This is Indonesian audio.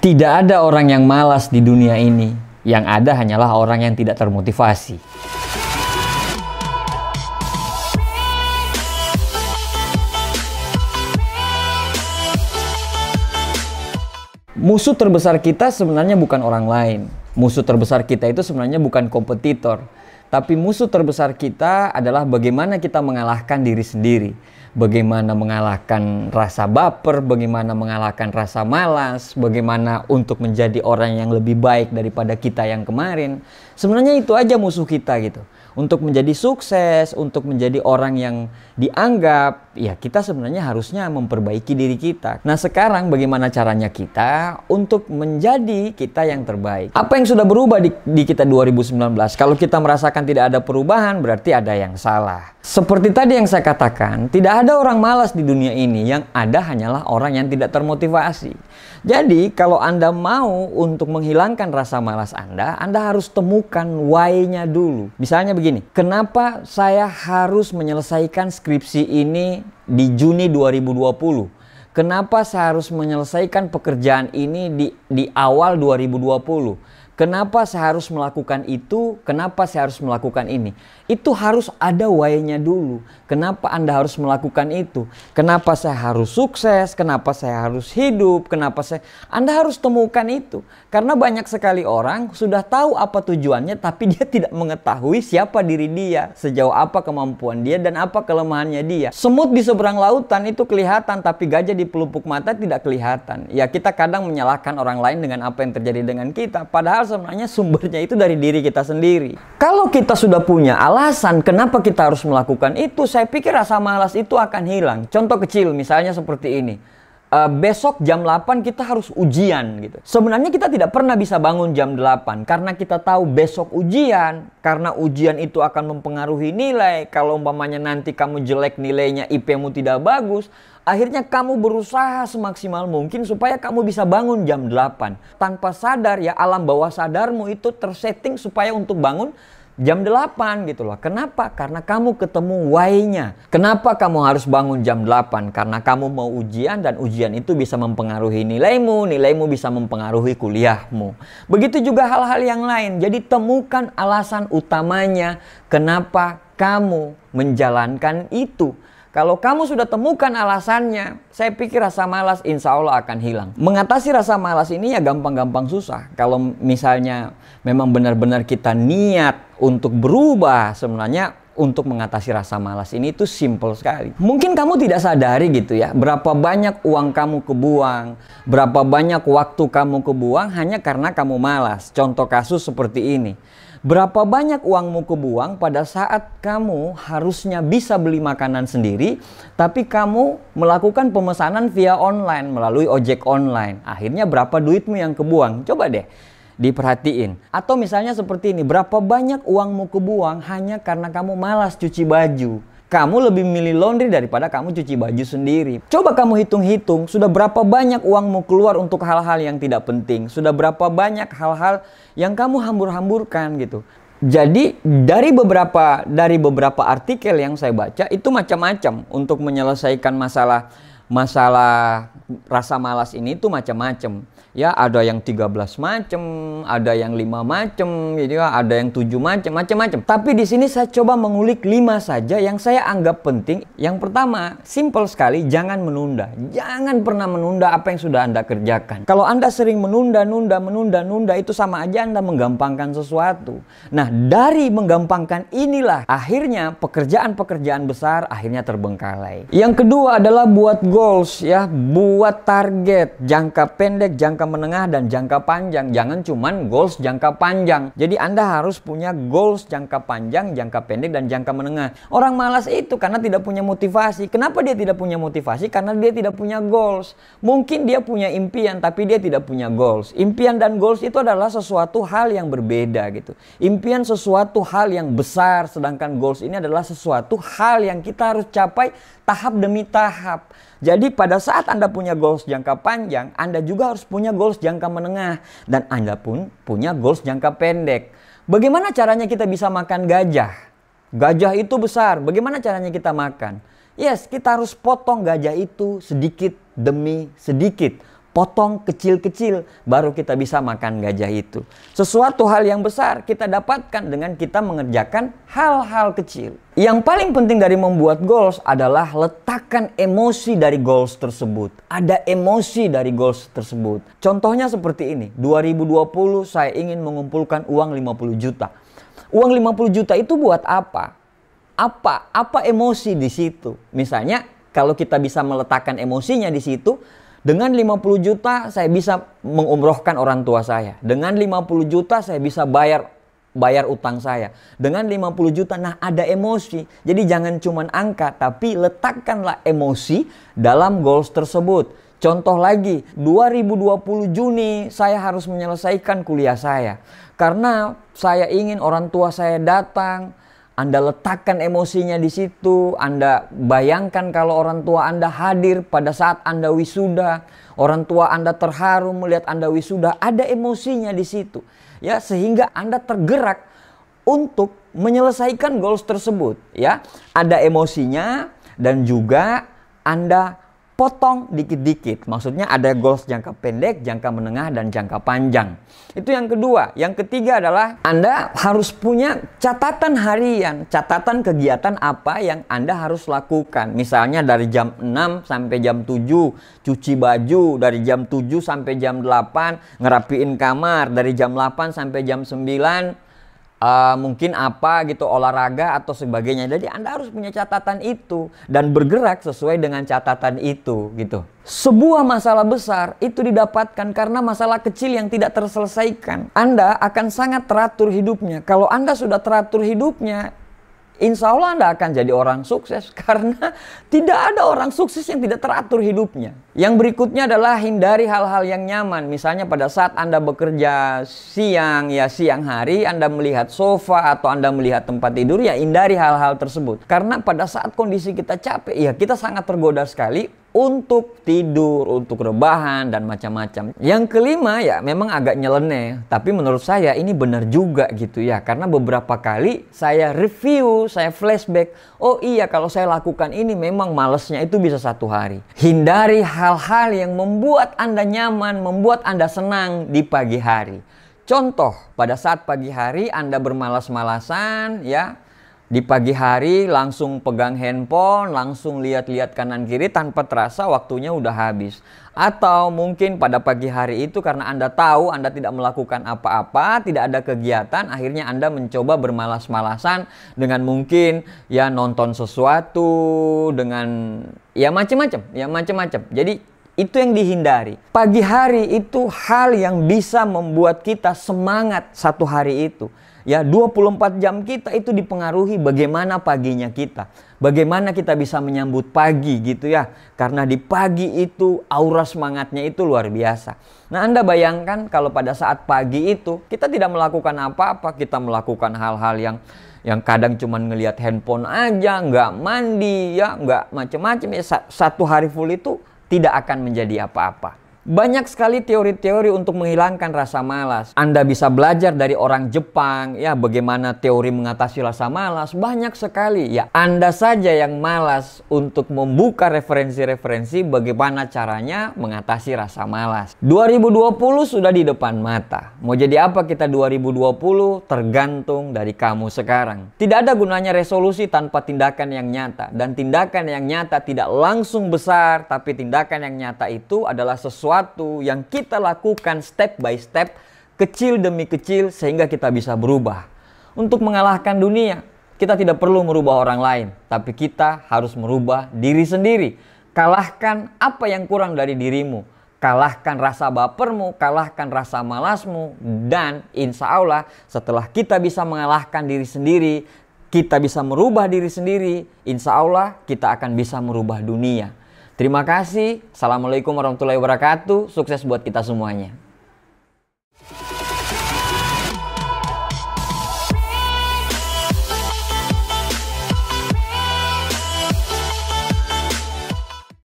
Tidak ada orang yang malas di dunia ini. Yang ada hanyalah orang yang tidak termotivasi. Musuh terbesar kita sebenarnya bukan orang lain. Musuh terbesar kita itu sebenarnya bukan kompetitor. Tapi musuh terbesar kita adalah bagaimana kita mengalahkan diri sendiri. Bagaimana mengalahkan rasa baper, bagaimana mengalahkan rasa malas, bagaimana untuk menjadi orang yang lebih baik daripada kita yang kemarin. Sebenarnya itu aja musuh kita gitu. Untuk menjadi sukses, untuk menjadi orang yang dianggap, ya kita sebenarnya harusnya memperbaiki diri kita. Nah sekarang bagaimana caranya kita untuk menjadi kita yang terbaik? Apa yang sudah berubah di kita 2019? Kalau kita merasakan tidak ada perubahan, berarti ada yang salah. Seperti tadi yang saya katakan, tidak ada orang malas di dunia ini, yang ada hanyalah orang yang tidak termotivasi. Jadi kalau Anda mau untuk menghilangkan rasa malas Anda harus temukan why-nya dulu. Misalnya begini, kenapa saya harus menyelesaikan skripsi ini di Juni 2020? Kenapa saya harus menyelesaikan pekerjaan ini di awal 2020? Kenapa saya harus melakukan itu? Kenapa saya harus melakukan ini? Itu harus ada why-nya dulu. Kenapa Anda harus melakukan itu? Kenapa saya harus sukses? Kenapa saya harus hidup? Anda harus temukan itu. Karena banyak sekali orang sudah tahu apa tujuannya, tapi dia tidak mengetahui siapa diri dia, sejauh apa kemampuan dia, dan apa kelemahannya dia. Semut di seberang lautan itu kelihatan, tapi gajah di pelupuk mata tidak kelihatan. Ya kita kadang menyalahkan orang lain dengan apa yang terjadi dengan kita. Padahal sebenarnya sumbernya itu dari diri kita sendiri. Kalau kita sudah punya alasan kenapa kita harus melakukan itu, saya pikir rasa malas itu akan hilang. Contoh kecil misalnya seperti ini. Besok jam 8 kita harus ujian gitu. Sebenarnya kita tidak pernah bisa bangun jam 8 karena kita tahu besok ujian. Karena ujian itu akan mempengaruhi nilai. Kalau umpamanya nanti kamu jelek nilainya, IP-mu tidak bagus, akhirnya kamu berusaha semaksimal mungkin supaya kamu bisa bangun jam 8. Tanpa sadar ya, alam bawah sadarmu itu tersetting supaya untuk bangun jam 8 gitu loh. Kenapa? Karena kamu ketemu why-nya. Kenapa kamu harus bangun jam 8? Karena kamu mau ujian, dan ujian itu bisa mempengaruhi nilaimu. Nilaimu bisa mempengaruhi kuliahmu. Begitu juga hal-hal yang lain. Jadi temukan alasan utamanya kenapa kamu menjalankan itu. Kalau kamu sudah temukan alasannya, saya pikir rasa malas insya Allah akan hilang. Mengatasi rasa malas ini ya gampang-gampang susah. Kalau misalnya memang benar-benar kita niat untuk berubah, sebenarnya untuk mengatasi rasa malas ini itu simple sekali. Mungkin kamu tidak sadari gitu ya, berapa banyak uang kamu kebuang, berapa banyak waktu kamu kebuang hanya karena kamu malas. Contoh kasus seperti ini. Berapa banyak uangmu kebuang pada saat kamu harusnya bisa beli makanan sendiri, tapi kamu melakukan pemesanan via online melalui ojek online. Akhirnya berapa duitmu yang kebuang? Coba deh diperhatiin. Atau misalnya seperti ini, berapa banyak uangmu kebuang hanya karena kamu malas cuci baju. Kamu lebih milih laundry daripada kamu cuci baju sendiri. Coba kamu hitung-hitung, sudah berapa banyak uangmu keluar untuk hal-hal yang tidak penting. Sudah berapa banyak hal-hal yang kamu hambur-hamburkan gitu. Jadi dari beberapa artikel yang saya baca itu macam-macam untuk menyelesaikan masalah rasa malas ini itu macam-macam. Ya, ada yang 13 macam, ada yang 5 macam, gitu ya, ada yang 7 macam-macam. Tapi di sini saya coba mengulik 5 saja yang saya anggap penting. Yang pertama, simple sekali, jangan menunda. Jangan pernah menunda apa yang sudah Anda kerjakan. Kalau Anda sering menunda, itu sama aja Anda menggampangkan sesuatu. Nah, dari menggampangkan inilah akhirnya pekerjaan-pekerjaan besar akhirnya terbengkalai. Yang kedua adalah buat goals ya, buat target jangka pendek, jangka menengah, dan jangka panjang. Jangan cuman goals jangka panjang. Jadi Anda harus punya goals jangka panjang, jangka pendek, dan jangka menengah. Orang malas itu karena tidak punya motivasi. Kenapa dia tidak punya motivasi? Karena dia tidak punya goals. Mungkin dia punya impian tapi dia tidak punya goals. Impian dan goals itu adalah sesuatu hal yang berbeda gitu. Impian sesuatu hal yang besar, sedangkan goals ini adalah sesuatu hal yang kita harus capai tahap demi tahap. Jadi pada saat Anda punya goals jangka panjang, Anda juga harus punya goals jangka menengah. Dan Anda pun punya goals jangka pendek. Bagaimana caranya kita bisa makan gajah? Gajah itu besar, bagaimana caranya kita makan? Yes, kita harus potong gajah itu sedikit demi sedikit. potong kecil-kecil, baru kita bisa makan gajah itu. Sesuatu hal yang besar kita dapatkan dengan kita mengerjakan hal-hal kecil. Yang paling penting dari membuat goals adalah letakkan emosi dari goals tersebut. Ada emosi dari goals tersebut. Contohnya seperti ini, 2020 saya ingin mengumpulkan uang 50 juta. Uang 50 juta itu buat apa? Apa emosi di situ? Misalnya kalau kita bisa meletakkan emosinya di situ, dengan 50 juta saya bisa mengumrohkan orang tua saya. Dengan 50 juta saya bisa bayar utang saya. Dengan 50 juta, nah ada emosi. Jadi jangan cuma angka, tapi letakkanlah emosi dalam goals tersebut. Contoh lagi, 2020 Juni saya harus menyelesaikan kuliah saya. Karena saya ingin orang tua saya datang. Anda letakkan emosinya di situ. Anda bayangkan kalau orang tua Anda hadir pada saat Anda wisuda. Orang tua Anda terharu melihat Anda wisuda. Ada emosinya di situ. Ya, sehingga Anda tergerak untuk menyelesaikan goals tersebut. Ya, ada emosinya dan juga Anda potong dikit-dikit. Maksudnya ada goals jangka pendek, jangka menengah, dan jangka panjang. Itu yang kedua. Yang ketiga adalah Anda harus punya catatan harian. Catatan kegiatan apa yang Anda harus lakukan. Misalnya dari jam 6 sampai jam 7 cuci baju. Dari jam 7 sampai jam 8 ngerapiin kamar. Dari jam 8 sampai jam 9 mungkin apa gitu, olahraga atau sebagainya. Jadi Anda harus punya catatan itu dan bergerak sesuai dengan catatan itu gitu. Sebuah masalah besar itu didapatkan karena masalah kecil yang tidak terselesaikan. Anda akan sangat teratur hidupnya. Kalau Anda sudah teratur hidupnya, insya Allah Anda akan jadi orang sukses. Karena tidak ada orang sukses yang tidak teratur hidupnya. Yang berikutnya adalah hindari hal-hal yang nyaman. Misalnya pada saat Anda bekerja siang, ya siang hari Anda melihat sofa atau Anda melihat tempat tidur, ya hindari hal-hal tersebut. Karena pada saat kondisi kita capek, ya kita sangat tergoda sekali untuk tidur, untuk rebahan, dan macam-macam. Yang kelima ya memang agak nyeleneh. Tapi menurut saya ini benar juga gitu ya. Karena beberapa kali saya review, saya flashback. Oh iya, kalau saya lakukan ini memang malesnya itu bisa 1 hari. Hindari hal-hal yang membuat Anda nyaman, membuat Anda senang di pagi hari. Contoh, pada saat pagi hari Anda bermalas-malasan ya. Di pagi hari langsung pegang handphone, langsung lihat-lihat kanan kiri tanpa terasa waktunya udah habis. Atau mungkin pada pagi hari itu karena Anda tahu Anda tidak melakukan apa-apa, tidak ada kegiatan, akhirnya Anda mencoba bermalas-malasan dengan mungkin ya nonton sesuatu, dengan ya macam-macam. Jadi itu yang dihindari. Pagi hari itu hal yang bisa membuat kita semangat satu hari itu. Ya, 24 jam kita itu dipengaruhi bagaimana paginya kita. Bagaimana kita bisa menyambut pagi gitu ya. Karena di pagi itu aura semangatnya itu luar biasa. Nah, Anda bayangkan kalau pada saat pagi itu kita tidak melakukan apa-apa. Kita melakukan hal-hal yang kadang cuma ngelihat handphone aja, nggak mandi, ya nggak macam-macam. Ya, satu hari full itu tidak akan menjadi apa-apa. Banyak sekali teori-teori untuk menghilangkan rasa malas. Anda bisa belajar dari orang Jepang, ya bagaimana teori mengatasi rasa malas. Banyak sekali, ya Anda saja yang malas untuk membuka referensi-referensi bagaimana caranya mengatasi rasa malas. 2020 sudah di depan mata. Mau jadi apa kita 2020 tergantung dari kamu sekarang. Tidak ada gunanya resolusi tanpa tindakan yang nyata. Dan tindakan yang nyata tidak langsung besar, tapi tindakan yang nyata itu adalah sesuatu yang kita lakukan step by step, kecil demi kecil, sehingga kita bisa berubah. Untuk mengalahkan dunia, kita tidak perlu merubah orang lain, tapi kita harus merubah diri sendiri. Kalahkan apa yang kurang dari dirimu, kalahkan rasa bapermu, kalahkan rasa malasmu, dan insya Allah setelah kita bisa mengalahkan diri sendiri, kita bisa merubah diri sendiri, insya Allah kita akan bisa merubah dunia. Terima kasih. Assalamualaikum warahmatullahi wabarakatuh. Sukses buat kita semuanya.